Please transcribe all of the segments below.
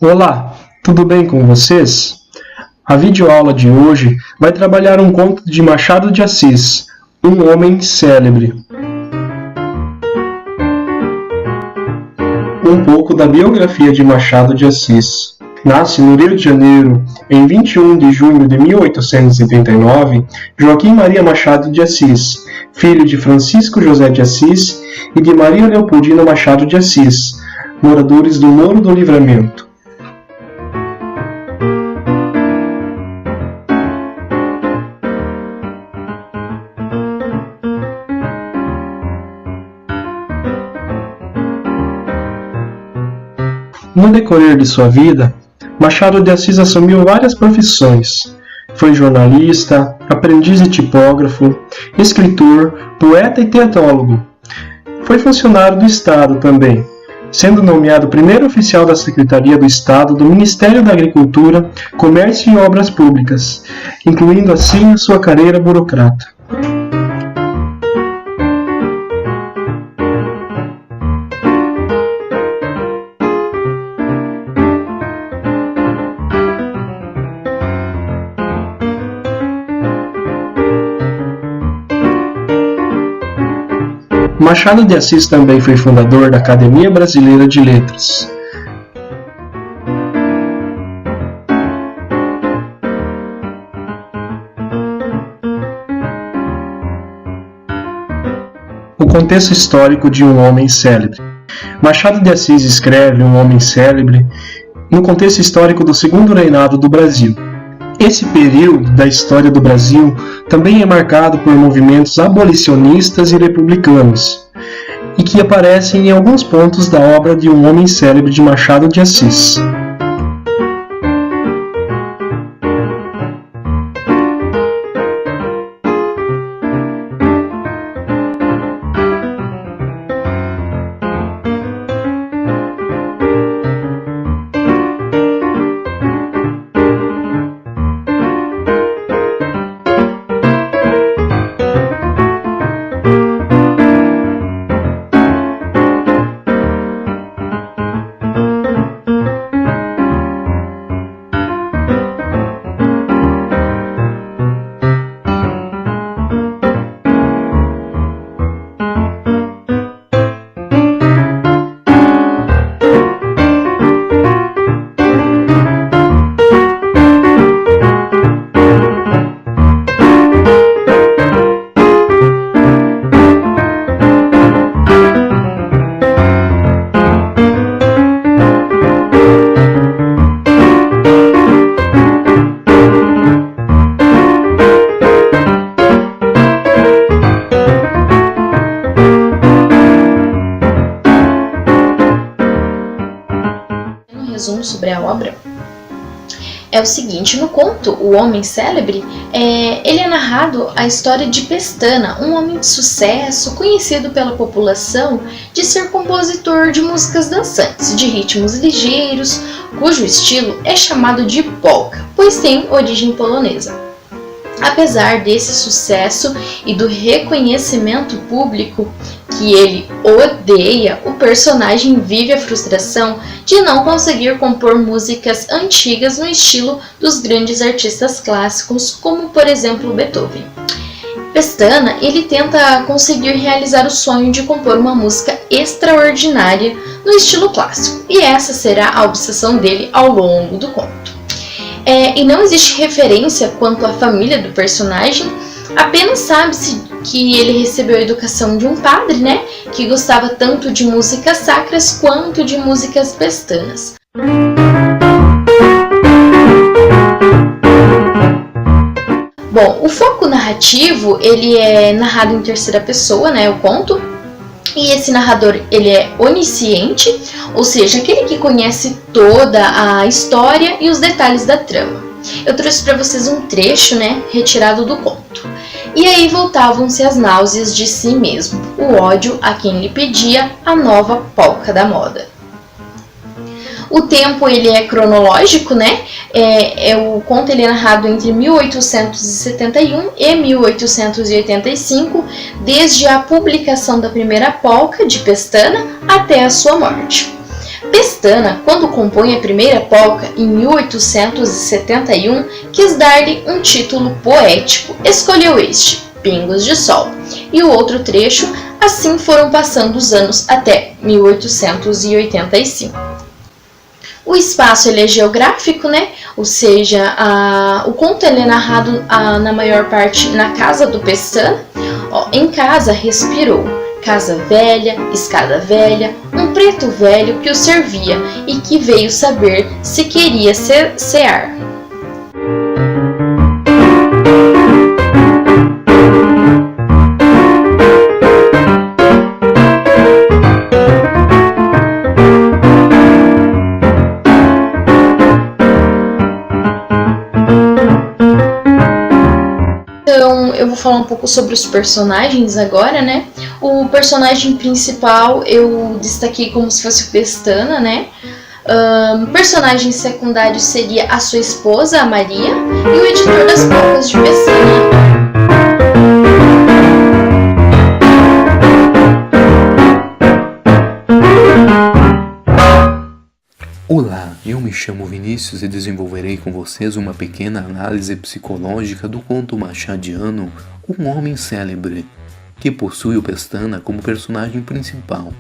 Olá, tudo bem com vocês? A videoaula de hoje vai trabalhar um conto de Machado de Assis, Um Homem Célebre. Um pouco da biografia de Machado de Assis. Nasce no Rio de Janeiro, em 21 de junho de 1839, Joaquim Maria Machado de Assis, filho de Francisco José de Assis e de Maria Leopoldina Machado de Assis, moradores do Morro do Livramento. No decorrer de sua vida, Machado de Assis assumiu várias profissões. Foi jornalista, aprendiz de tipógrafo, escritor, poeta e teatrólogo. Foi funcionário do Estado também, sendo nomeado primeiro oficial da Secretaria do Estado do Ministério da Agricultura, Comércio e Obras Públicas, incluindo assim a sua carreira burocrata. Machado de Assis também foi fundador da Academia Brasileira de Letras. O contexto histórico de Um Homem Célebre. Machado de Assis escreve Um Homem Célebre no contexto histórico do segundo reinado do Brasil. Esse período da história do Brasil também é marcado por movimentos abolicionistas e republicanos, e que aparecem em alguns pontos da obra de Um Homem Célebre de Machado de Assis. Resumo sobre a obra é o seguinte: no conto O Homem Célebre, ele é narrado a história de Pestana, um homem de sucesso conhecido pela população de ser compositor de músicas dançantes, de ritmos ligeiros, cujo estilo é chamado de polka, pois tem origem polonesa. Apesar desse sucesso e do reconhecimento público que ele odeia, o personagem vive a frustração de não conseguir compor músicas antigas no estilo dos grandes artistas clássicos, como por exemplo Beethoven. Pestana, ele tenta conseguir realizar o sonho de compor uma música extraordinária no estilo clássico, e essa será a obsessão dele ao longo do conto. E não existe referência quanto à família do personagem, apenas sabe-se que ele recebeu a educação de um padre, que gostava tanto de músicas sacras quanto de músicas pestanas. Bom, o foco narrativo, ele é narrado em terceira pessoa, o conto, e esse narrador, ele é onisciente, ou seja, aquele que conhece toda a história e os detalhes da trama. Eu trouxe para vocês um trecho, retirado do conto. E aí voltavam-se as náuseas de si mesmo, o ódio a quem lhe pedia a nova polca da moda. O tempo, ele é cronológico, o conto, ele é narrado entre 1871 e 1885, desde a publicação da primeira polca de Pestana até a sua morte. Pestana, quando compõe a primeira polca em 1871, quis dar-lhe um título poético. Escolheu este, Pingos de Sol, e o outro trecho. Assim foram passando os anos até 1885. O espaço ele é geográfico, né? Ou seja, o conto ele é narrado na maior parte na casa do Pestana. Em casa respirou, casa velha, escada velha, um preto velho que o servia e que veio saber se queria cear. Então, eu vou falar um pouco sobre os personagens agora, né? O personagem principal eu destaquei como se fosse o Pestana, né? Personagem secundário seria a sua esposa, a Maria, e o editor das polcas de Pestana. Olá, eu me chamo Vinícius e desenvolverei com vocês uma pequena análise psicológica do conto machadiano Um Homem Célebre, que possui o Pestana como personagem principal.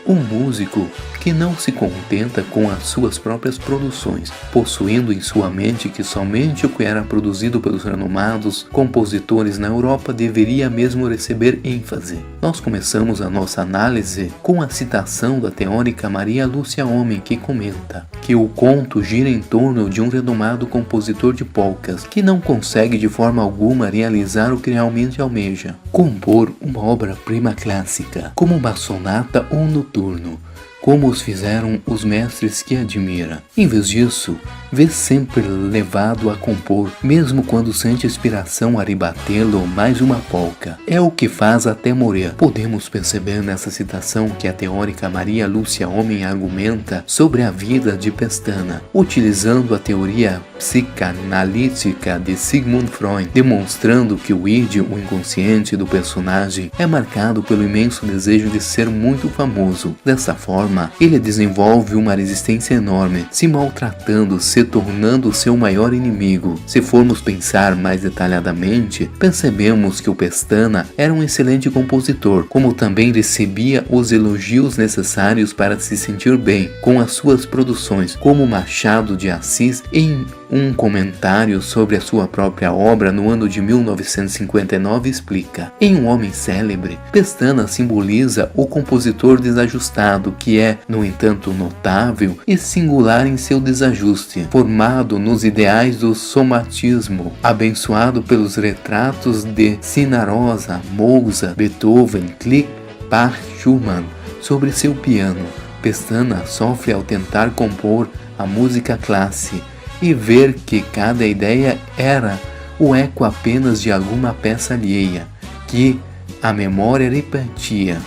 Um músico que não se contenta com as suas próprias produções, possuindo em sua mente que somente o que era produzido pelos renomados compositores na Europa deveria mesmo receber ênfase. Nós começamos a nossa análise com a citação da teórica Maria Lúcia Homem, que comenta que o conto gira em torno de um renomado compositor de polcas que não consegue de forma alguma realizar o que realmente almeja: compor uma obra-prima clássica, como uma sonata ou um noturno, como os fizeram os mestres que admira. Em vez disso, vê sempre levado a compor, mesmo quando sente inspiração a rebatê-lo mais uma polca. É o que faz até morrer. Podemos perceber nessa citação que a teórica Maria Lúcia Homem argumenta sobre a vida de Pestana, utilizando a teoria psicanalítica de Sigmund Freud, demonstrando que o id, o inconsciente do personagem, é marcado pelo imenso desejo de ser muito famoso. Dessa forma, ele desenvolve uma resistência enorme, se maltratando, se tornando seu maior inimigo. Se formos pensar mais detalhadamente, percebemos que o Pestana era um excelente compositor, como também recebia os elogios necessários para se sentir bem com as suas produções, como Machado de Assis em um comentário sobre a sua própria obra no ano de 1959 explica: em Um Homem Célebre, Pestana simboliza o compositor desajustado, que é, no entanto, notável e singular em seu desajuste, formado nos ideais do somatismo, abençoado pelos retratos de Cimarosa, Mozart, Beethoven, Klick, Bach, Schumann sobre seu piano. Pestana sofre ao tentar compor a música clássica e ver que cada ideia era o eco apenas de alguma peça alheia, que a memória repetia,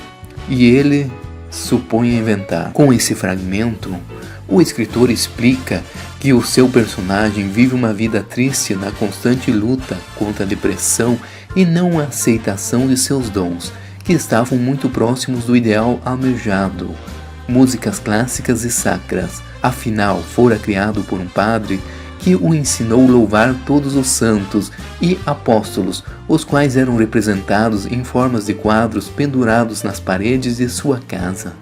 e ele supõe inventar. Com esse fragmento, o escritor explica que o seu personagem vive uma vida triste na constante luta contra a depressão e não a aceitação de seus dons, que estavam muito próximos do ideal almejado, músicas clássicas e sacras. Afinal, fora criado por um padre que o ensinou a louvar todos os santos e apóstolos, os quais eram representados em formas de quadros pendurados nas paredes de sua casa.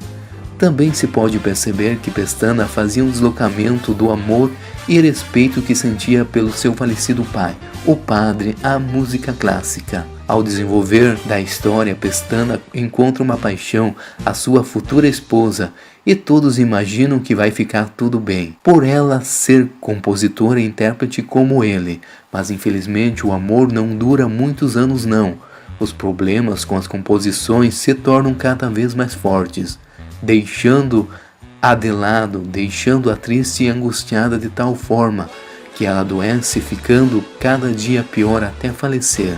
Também se pode perceber que Pestana fazia um deslocamento do amor e respeito que sentia pelo seu falecido pai, o padre, à música clássica. Ao desenvolver da história, Pestana encontra uma paixão, a sua futura esposa, e todos imaginam que vai ficar tudo bem, por ela ser compositora e intérprete como ele. Mas infelizmente o amor não dura muitos anos não. Os problemas com as composições se tornam cada vez mais fortes, deixando-a de lado, deixando-a triste e angustiada de tal forma que ela adoece, ficando cada dia pior até falecer.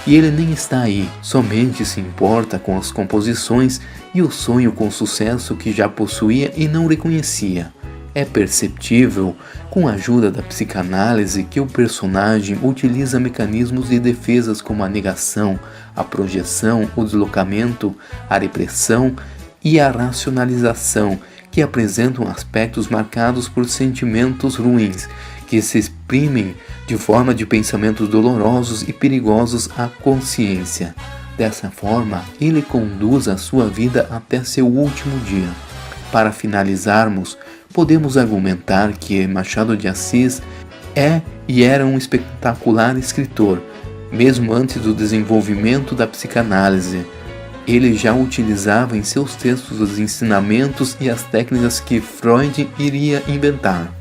E ele nem está aí, somente se importa com as composições e o sonho com sucesso que já possuía e não reconhecia. É perceptível, com a ajuda da psicanálise, que o personagem utiliza mecanismos de defesas como a negação, a projeção, o deslocamento, a repressão e a racionalização, que apresentam aspectos marcados por sentimentos ruins, que se exprimem de forma de pensamentos dolorosos e perigosos à consciência. Dessa forma, ele conduz a sua vida até seu último dia. Para finalizarmos, podemos argumentar que Machado de Assis é e era um espetacular escritor, mesmo antes do desenvolvimento da psicanálise. Ele já utilizava em seus textos os ensinamentos e as técnicas que Freud iria inventar.